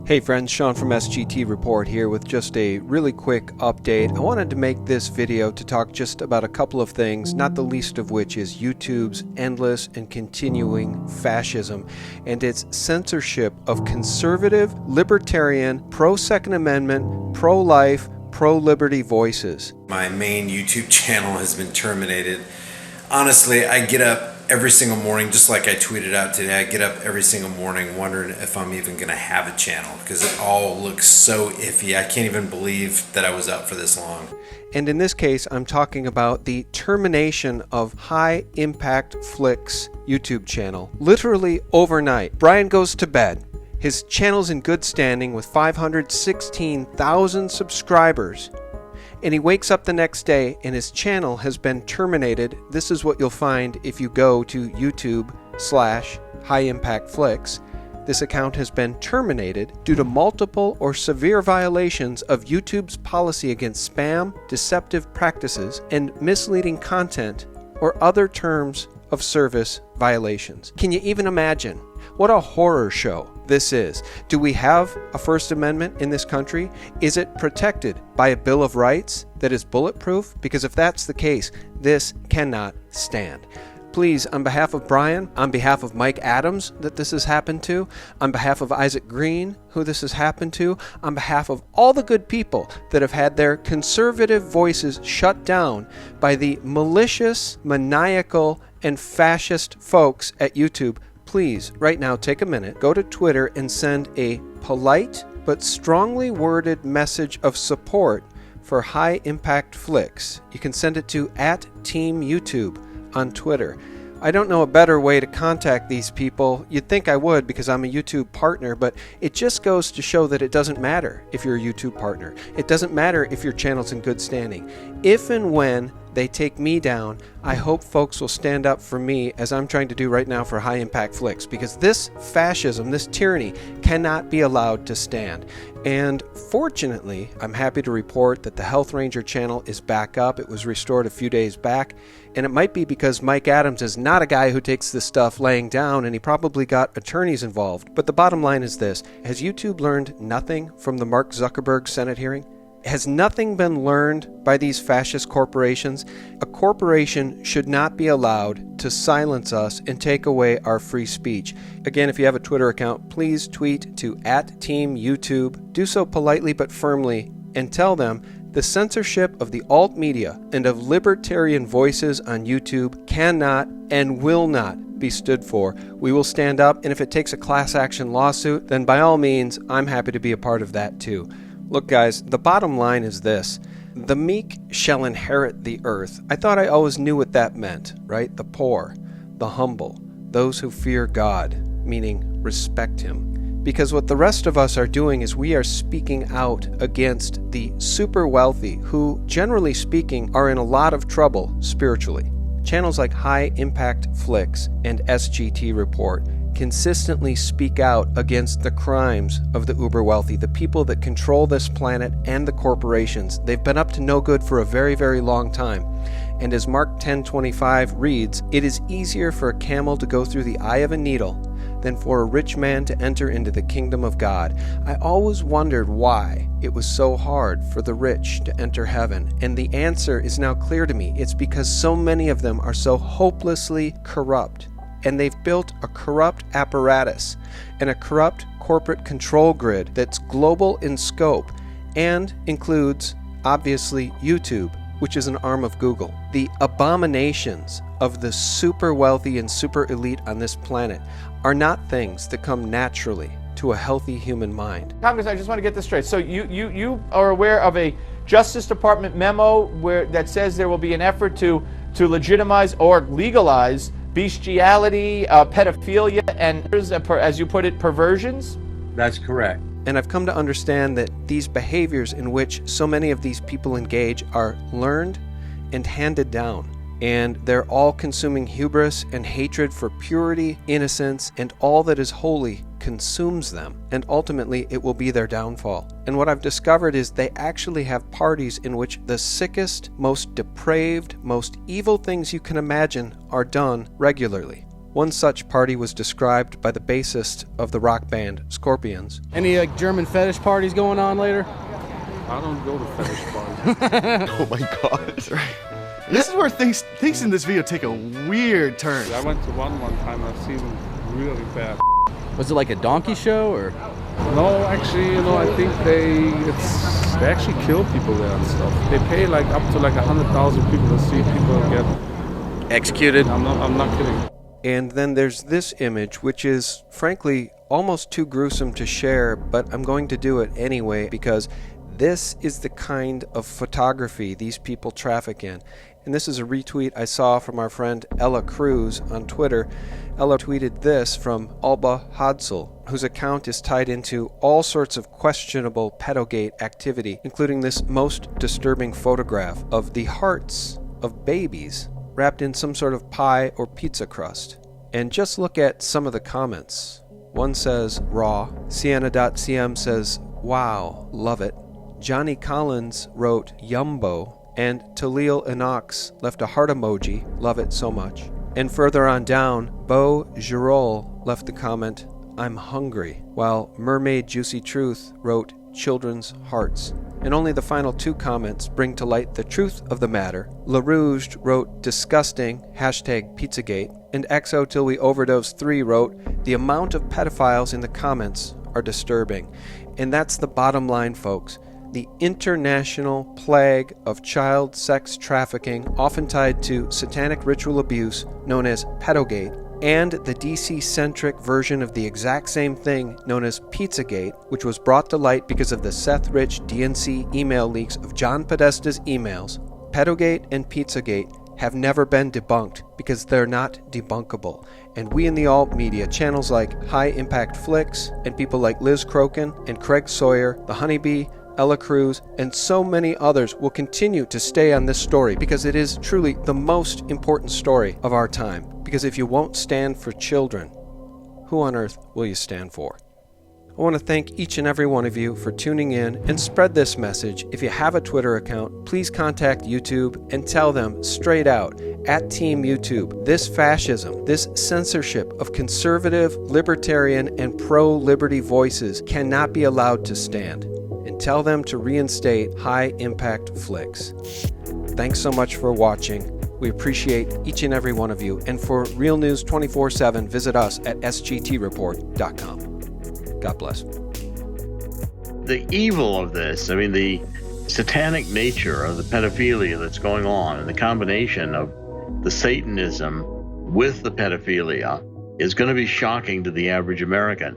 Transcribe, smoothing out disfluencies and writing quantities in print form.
Hey friends, Sean from SGTReport here with just a really quick update. I wanted to make this video to talk just about a couple of things, not the least of which is YouTube's endless and continuing fascism and its censorship of conservative, libertarian, pro-Second Amendment, pro-life, pro-liberty voices. My main YouTube channel has been terminated. Honestly, I get up every single morning, just like I tweeted out today, I get up every single morning wondering if I'm even going to have a channel because it all looks so iffy. I can't even believe that I was up for this long. And in this case, I'm talking about the termination of High Impact Flicks YouTube channel. Literally overnight, Brian goes to bed. His channel's in good standing with 516,000 subscribers. And he wakes up the next day and his channel has been terminated. This is what you'll find if you go to YouTube/HighImpactFlicks. This account has been terminated due to multiple or severe violations of YouTube's policy against spam, deceptive practices, and misleading content or other terms of service violations. Can you even imagine? What a horror show this is. Do we have a First Amendment in this country? Is it protected by a Bill of Rights that is bulletproof? Because if that's the case, this cannot stand. Please, on behalf of Brian, on behalf of Mike Adams that this has happened to, on behalf of Isaac Green, who this has happened to, on behalf of all the good people that have had their conservative voices shut down by the malicious, maniacal, and fascist folks at YouTube, please, right now, take a minute, go to Twitter and send a polite but strongly worded message of support for High Impact Flicks. You can send it to @TeamYouTube on Twitter. I don't know a better way to contact these people. You'd think I would because I'm a YouTube partner, but it just goes to show that it doesn't matter if you're a YouTube partner. It doesn't matter if your channel's in good standing. If and when they take me down, I hope folks will stand up for me as I'm trying to do right now for High Impact Flicks, because this fascism, this tyranny cannot be allowed to stand. And fortunately, I'm happy to report that the Health Ranger channel is back up. It was restored a few days back, and it might be because Mike Adams is not a guy who takes this stuff laying down, and he probably got attorneys involved. But the bottom line is this: has YouTube learned nothing from the Mark Zuckerberg Senate hearing? Has nothing been learned by these fascist corporations? A corporation should not be allowed to silence us and take away our free speech. Again, if you have a Twitter account, please tweet to @TeamYouTube. Do so politely but firmly and tell them the censorship of the alt media and of libertarian voices on YouTube cannot and will not be stood for. We will stand up, and if it takes a class action lawsuit, then by all means, I'm happy to be a part of that too. Look guys, the bottom line is this: the meek shall inherit the earth. I thought I always knew what that meant, right? The poor, the humble, those who fear God, meaning respect Him. Because what the rest of us are doing is we are speaking out against the super wealthy who, generally speaking, are in a lot of trouble spiritually. Channels like High Impact Flicks and SGTReport consistently speak out against the crimes of the uber wealthy, the people that control this planet and the corporations. They've been up to no good for a very, very long time. And as Mark 10:25 reads, "It is easier for a camel to go through the eye of a needle than for a rich man to enter into the kingdom of God." I always wondered why it was so hard for the rich to enter heaven, and the answer is now clear to me. It's because so many of them are so hopelessly corrupt, and they've built a corrupt apparatus and a corrupt corporate control grid that's global in scope and includes, obviously, YouTube, which is an arm of Google. The abominations of the super wealthy and super elite on this planet are not things that come naturally to a healthy human mind. Congress, I just want to get this straight. So you are aware of a Justice Department memo that says there will be an effort to legitimize or legalize bestiality, pedophilia, and, as you put it, perversions? That's correct. And I've come to understand that these behaviors in which so many of these people engage are learned and handed down. And they're all-consuming hubris and hatred for purity, innocence, and all that is holy consumes them, and ultimately it will be their downfall. And what I've discovered is they actually have parties in which the sickest, most depraved, most evil things you can imagine are done regularly. One such party was described by the bassist of the rock band Scorpions. Any German fetish parties going on later? I don't go to fetish parties. Oh my god. This is where things in this video take a weird turn. I went to one time. I've seen really bad. Was it like a donkey show or? No, actually, I think they actually kill people there and stuff. They pay like up to like 100,000 people to see people get Executed? I'm not kidding. And then there's this image, which is frankly almost too gruesome to share, but I'm going to do it anyway because this is the kind of photography these people traffic in. And this is a retweet I saw from our friend Ella Cruz on Twitter. Ella tweeted this from Alba Hadsel, whose account is tied into all sorts of questionable pedogate activity, including this most disturbing photograph of the hearts of babies wrapped in some sort of pie or pizza crust. And just look at some of the comments. One says, raw. Sienna.cm says, wow, love it. Johnny Collins wrote, yumbo. And Talil Inox left a heart emoji, love it so much. And further on down, Beau Girol left the comment, I'm hungry, while Mermaid Juicy Truth wrote, children's hearts. And only the final two comments bring to light the truth of the matter. LaRouge wrote, disgusting, #Pizzagate, and XO Till We Overdose 3 wrote, the amount of pedophiles in the comments are disturbing. And that's the bottom line, folks. The international plague of child sex trafficking, often tied to satanic ritual abuse known as pedogate, and the DC-centric version of the exact same thing known as Pizzagate, which was brought to light because of the Seth Rich DNC email leaks of John Podesta's emails. Pedogate and Pizzagate have never been debunked because they're not debunkable. And we in the alt media, channels like High Impact Flicks, and people like Liz Crokin and Craig Sawyer, The Honeybee, Ella Cruz, and so many others will continue to stay on this story because it is truly the most important story of our time. Because if you won't stand for children, who on earth will you stand for? I want to thank each and every one of you for tuning in and spread this message. If you have a Twitter account, please contact YouTube and tell them straight out, at Team YouTube, this fascism, this censorship of conservative, libertarian, and pro-liberty voices cannot be allowed to stand. And tell them to reinstate High Impact Flicks. Thanks so much for watching. We appreciate each and every one of you. And for Real News 24/7, visit us at SGTReport.com. God bless. The evil of this, the satanic nature of the pedophilia that's going on, and the combination of the Satanism with the pedophilia is going to be shocking to the average American.